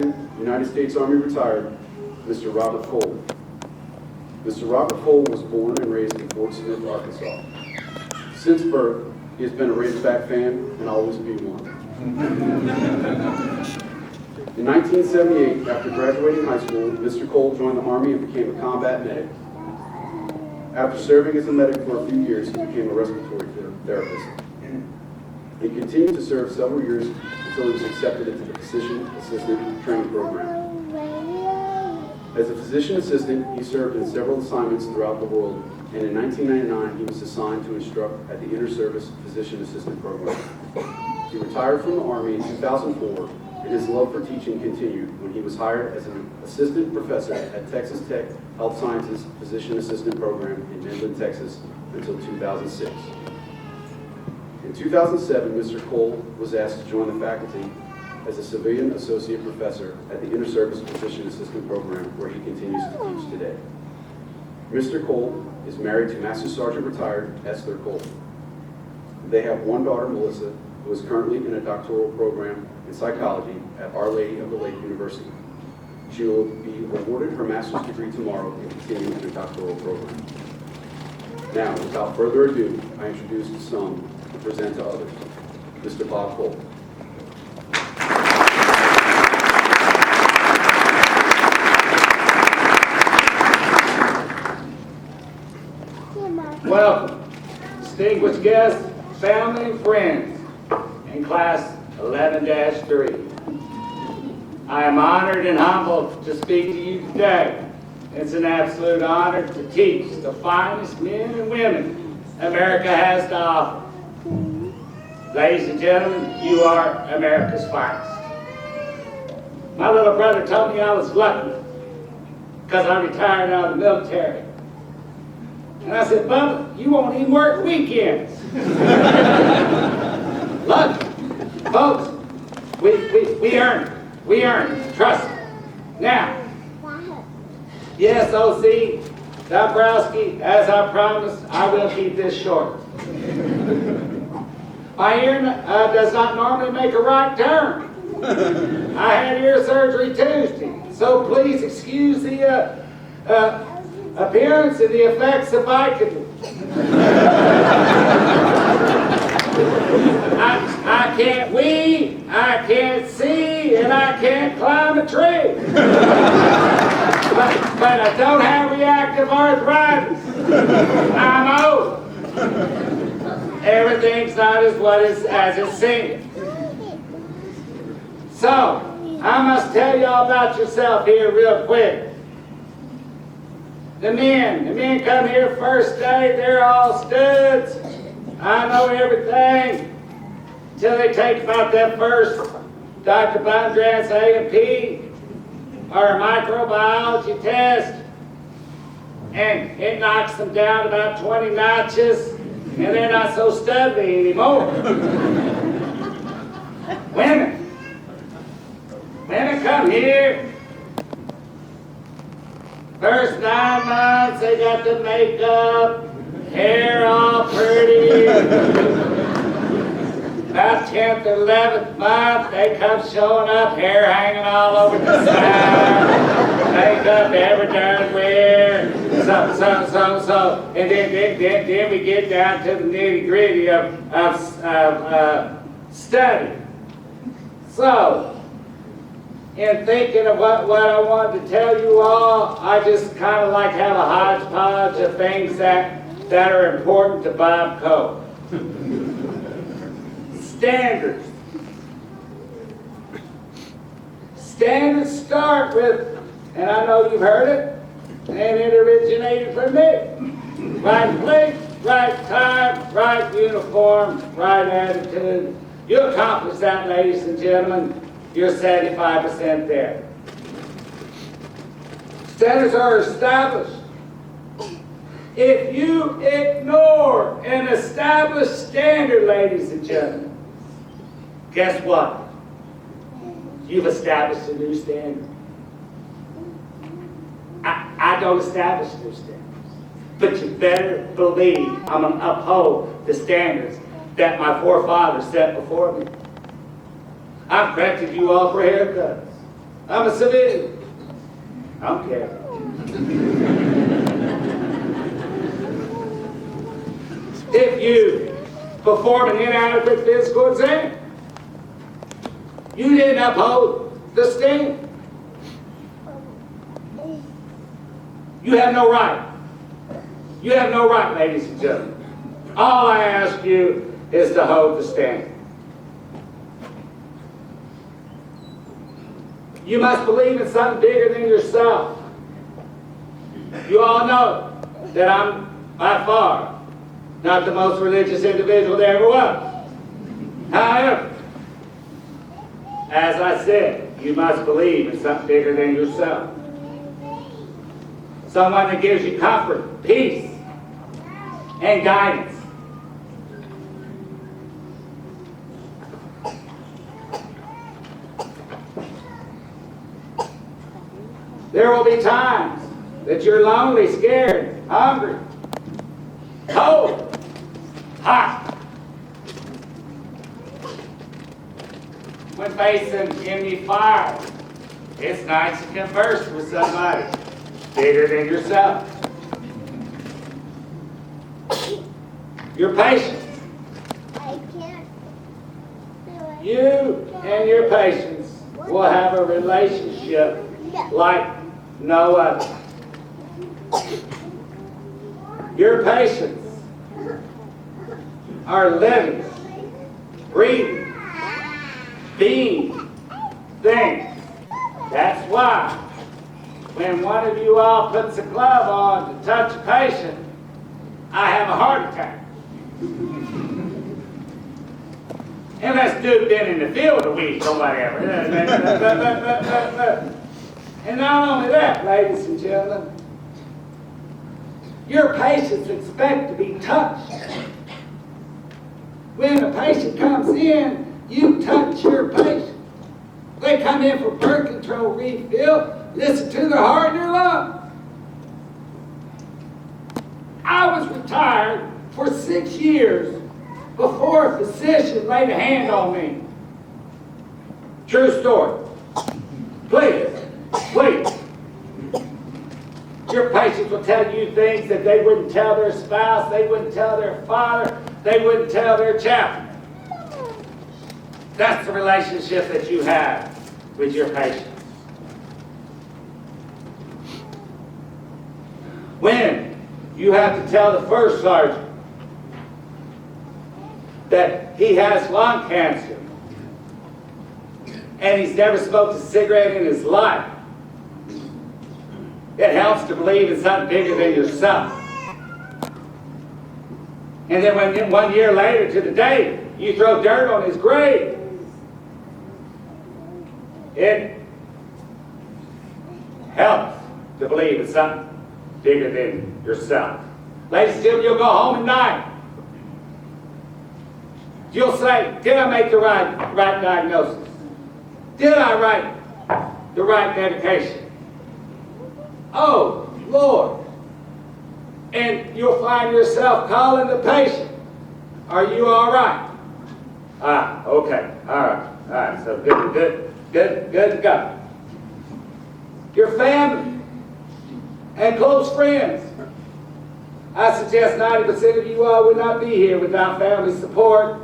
United States Army retired, Mr. Robert Cole. Mr. Robert Cole was born and raised in Fort Smith, Arkansas. Since birth, he has been a Razorback fan and always be one. In 1978, after graduating high school, Mr. Cole joined the Army and became a combat medic. After serving as a medic for a few years, he became a respiratory therapist. He continued to serve several years until he was accepted into the physician assistant training program. As a physician assistant, he served in several assignments throughout the world, and in 1999 he was assigned to instruct at the Inter-Service Physician Assistant Program. He retired from the Army in 2004, and his love for teaching continued when he was hired as an assistant professor at Texas Tech Health Sciences Physician Assistant Program in Midland, Texas until 2006. In 2007, Mr. Cole was asked to join the faculty as a civilian associate professor at the Inter-Service Physician Assistant Program, where he continues to teach today. Mr. Cole is married to Master Sergeant Retired Esther Cole. They have one daughter, Melissa, who is currently in a doctoral program in psychology at Our Lady of the Lake University. She will be awarded her master's degree tomorrow and continue in the doctoral program. Now, without further ado, I introduce to some and present to others, Mr. Bob Cole. Welcome, distinguished guests, family, and friends in Class 11-3. I am honored and humbled to speak to you today. It's an absolute honor to teach the finest men and women America has to offer. Ladies and gentlemen, you are America's finest. My little brother told me I was lucky because I retired out of the military. And I said, Bubba, you won't even work weekends. Lucky. Folks, we earned it. We earned it. Trust me. Now, yes, O.C. Dombrowski, as I promised, I will keep this short. My ear does not normally make a right turn. I had ear surgery Tuesday, so please excuse the appearance and the effects of Vicodin. I can't weed, I can't see, and I can't climb a tree. But I don't have reactive arthritis. I'm old. Everything's not as it seems. So, I must tell y'all about yourself here real quick. The men come here first day, they're all studs. I know everything. Till they take about that first Dr. Bondurant's A&P or a microbiology test, and it knocks them down about 20 notches, and they're not so studly anymore. Women come here. First 9 months, they got the makeup, hair all pretty. About 10th or 11th month, they come showing up, hair hanging all over the side, makeup every darn where. So, and then we get down to the nitty gritty of study. So, in thinking of what I wanted to tell you all, I just kind of like have a hodgepodge of things that are important to Bob Cole. Standards. Standards start with, and I know you've heard it, and it originated from me. Right place, right time, right uniform, right attitude. You accomplish that, ladies and gentlemen. You're 75% there. Standards are established. If you ignore an established standard, ladies and gentlemen, guess what? You've established a new standard. I don't establish new standards, but you better believe I'm going to uphold the standards that my forefathers set before me. I've corrected you all for haircuts. I'm a civilian. I don't care. If you perform an inadequate physical exam, you didn't uphold the standard. You have no right. You have no right, ladies and gentlemen. All I ask you is to hold the standard. You must believe in something bigger than yourself. You all know that I'm by far not the most religious individual there ever was. However, as I said, you must believe in something bigger than yourself. Someone that gives you comfort, peace, and guidance. There will be times that you're lonely, scared, hungry, cold, hot. When facing enemy fire, it's nice to converse with somebody bigger than yourself. Your patience. You and your patience will have a relationship like no other. Your patients are living, breathing, being things. That's why when one of you all puts a glove on to touch a patient, I have a heart attack. Unless dude been in the field a week or whatever. And not only that, ladies and gentlemen, your patients expect to be touched. When a patient comes in, you touch your patient. They come in for birth control refill, listen to their heart and their lungs. I was retired for 6 years before a physician laid a hand on me. True story. Please. Your patients will tell you things that they wouldn't tell their spouse, they wouldn't tell their father, they wouldn't tell their chaplain. That's the relationship that you have with your patients. When you have to tell the first sergeant that he has lung cancer and he's never smoked a cigarette in his life, it helps to believe in something bigger than yourself. And then when 1 year later to the day, you throw dirt on his grave, it helps to believe in something bigger than yourself. Ladies and gentlemen, you'll go home at night. You'll say, did I make the right diagnosis? Did I write the right medication? Oh, Lord. And you'll find yourself calling the patient. Are you all right? Ah, okay. All right. So good to go. Your family and close friends. I suggest 90% of you all would not be here without family support.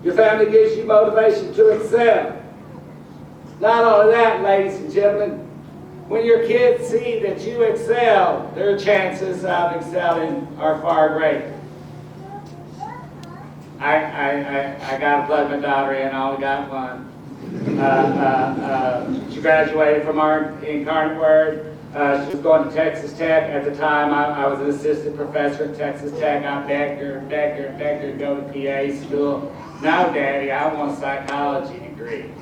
Your family gives you motivation to excel. Not only that, ladies and gentlemen, when your kids see that you excel, their chances of excelling are far greater. I got to plug my daughter in. I only got one. She graduated from our Incarnate Word. She was going to Texas Tech. At the time, I was an assistant professor at Texas Tech. I begged her to go to PA school. No, Daddy, I want a psychology degree.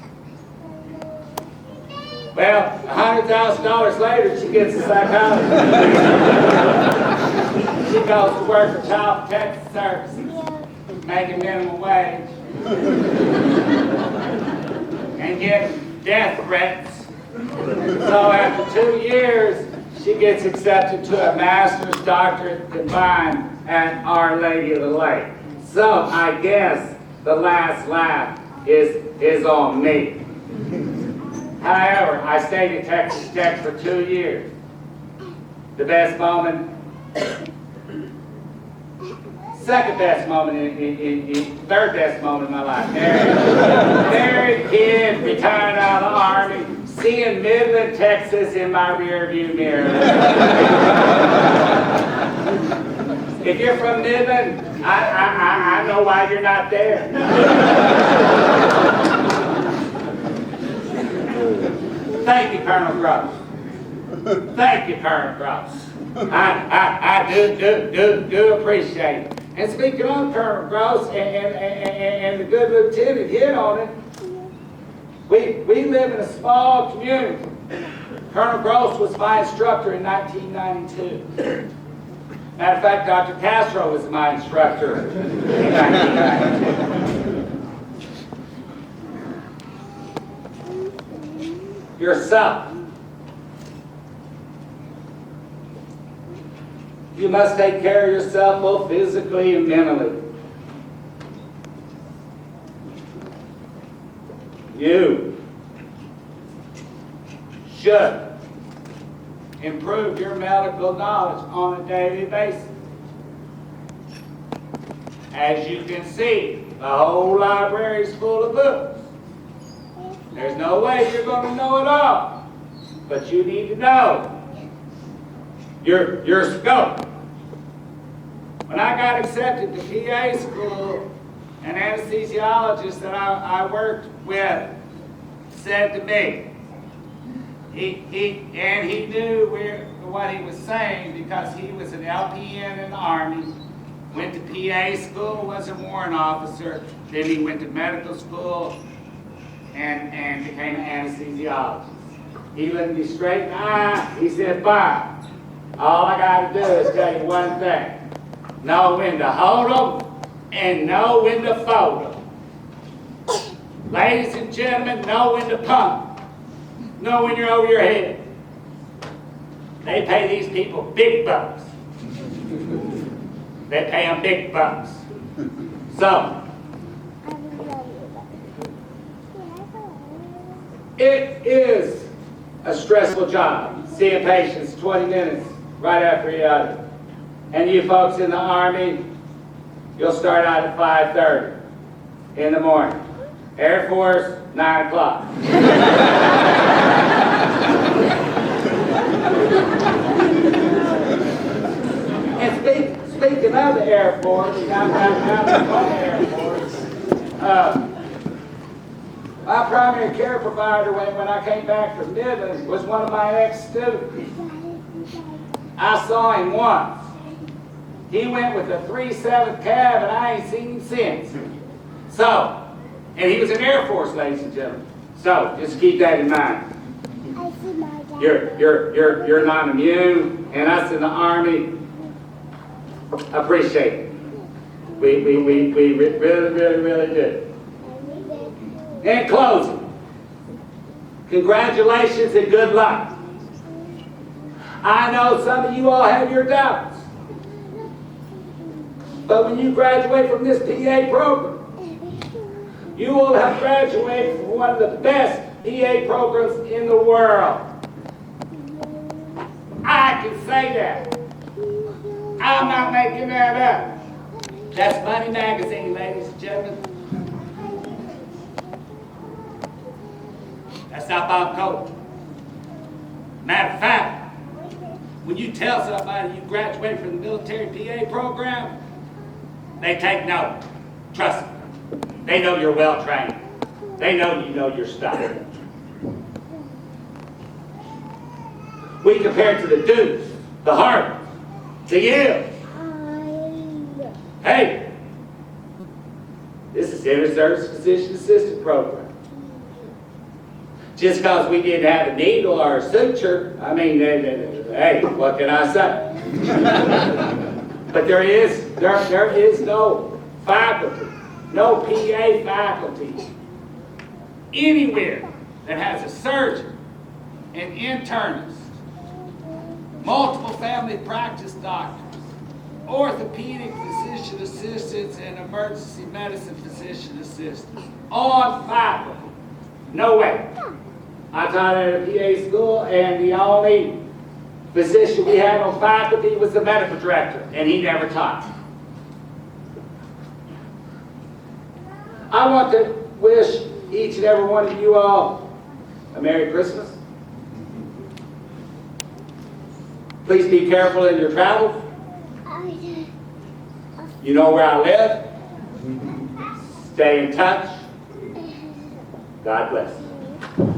Well, $100,000 later, she gets a psychology degree. She goes to work for Child Protective Services, making minimum wage, and getting death threats. So after 2 years, she gets accepted to a master's doctorate combined at Our Lady of the Lake. So I guess the last laugh is on me. However, I stayed at Texas Tech for 2 years. The best moment, second best moment, third best moment in my life. Married kid, retired out of the Army, seeing Midland, Texas in my rearview mirror. If you're from Midland, I know why you're not there. Thank you, Colonel Gross. Thank you, Colonel Gross. I do appreciate it. And speaking of Colonel Gross and the good lieutenant hit on it, we live in a small community. Colonel Gross was my instructor in 1992. Matter of fact, Dr. Castro was my instructor in 1992. Yourself. You must take care of yourself both physically and mentally. You should improve your medical knowledge on a daily basis. As you can see, the whole library is full of books. There's no way you're going to know it all, but you need to know your scope. When I got accepted to PA school, an anesthesiologist that I worked with said to me, he knew what he was saying because he was an LPN in the Army, went to PA school, was a warrant officer, then he went to medical school and became an anesthesiologist. He looked me straight in the eye, he said, Bob, all I got to do is tell you one thing. Know when to hold them and know when to fold them. Ladies and gentlemen, know when to pump. Know when you're over your head. They pay these people big bucks. They pay them big bucks. So, it is a stressful job. Seeing patients 20 minutes right after the other. And you folks in the Army, you'll start out at 5:30 in the morning. Air Force, 9 o'clock. And speaking of the Air Force, I'm the Air Force. My primary care provider when I came back from Midland was one of my ex-students. I saw him once. He went with a 3-7 cab, and I ain't seen him since. So, and he was in Air Force, ladies and gentlemen. So, just keep that in mind. You're not immune, and us in the Army appreciate it. We really do. In closing, congratulations and good luck. I know some of you all have your doubts. But when you graduate from this PA program, you will have graduated from one of the best PA programs in the world. I can say that. I'm not making that up. That's Money Magazine, ladies and gentlemen. That's not Bob Cope. Matter of fact, when you tell somebody you graduated from the military PA program, they take note. Trust me. They know you're well trained. They know you know your stuff. We compare to the Dukes, the Harvard, the Yale. Hey, this is inter-service physician assistant program. Just because we didn't have a needle or a suture, I mean, hey, what can I say? But there is no faculty, no PA faculty anywhere that has a surgeon, an internist, multiple family practice doctors, orthopedic physician assistants, and emergency medicine physician assistants on faculty. No way. I taught at a PA school, and the only physician we had on faculty was the medical director, and he never taught. I want to wish each and every one of you all a Merry Christmas. Please be careful in your travels. You know where I live. Stay in touch. God bless.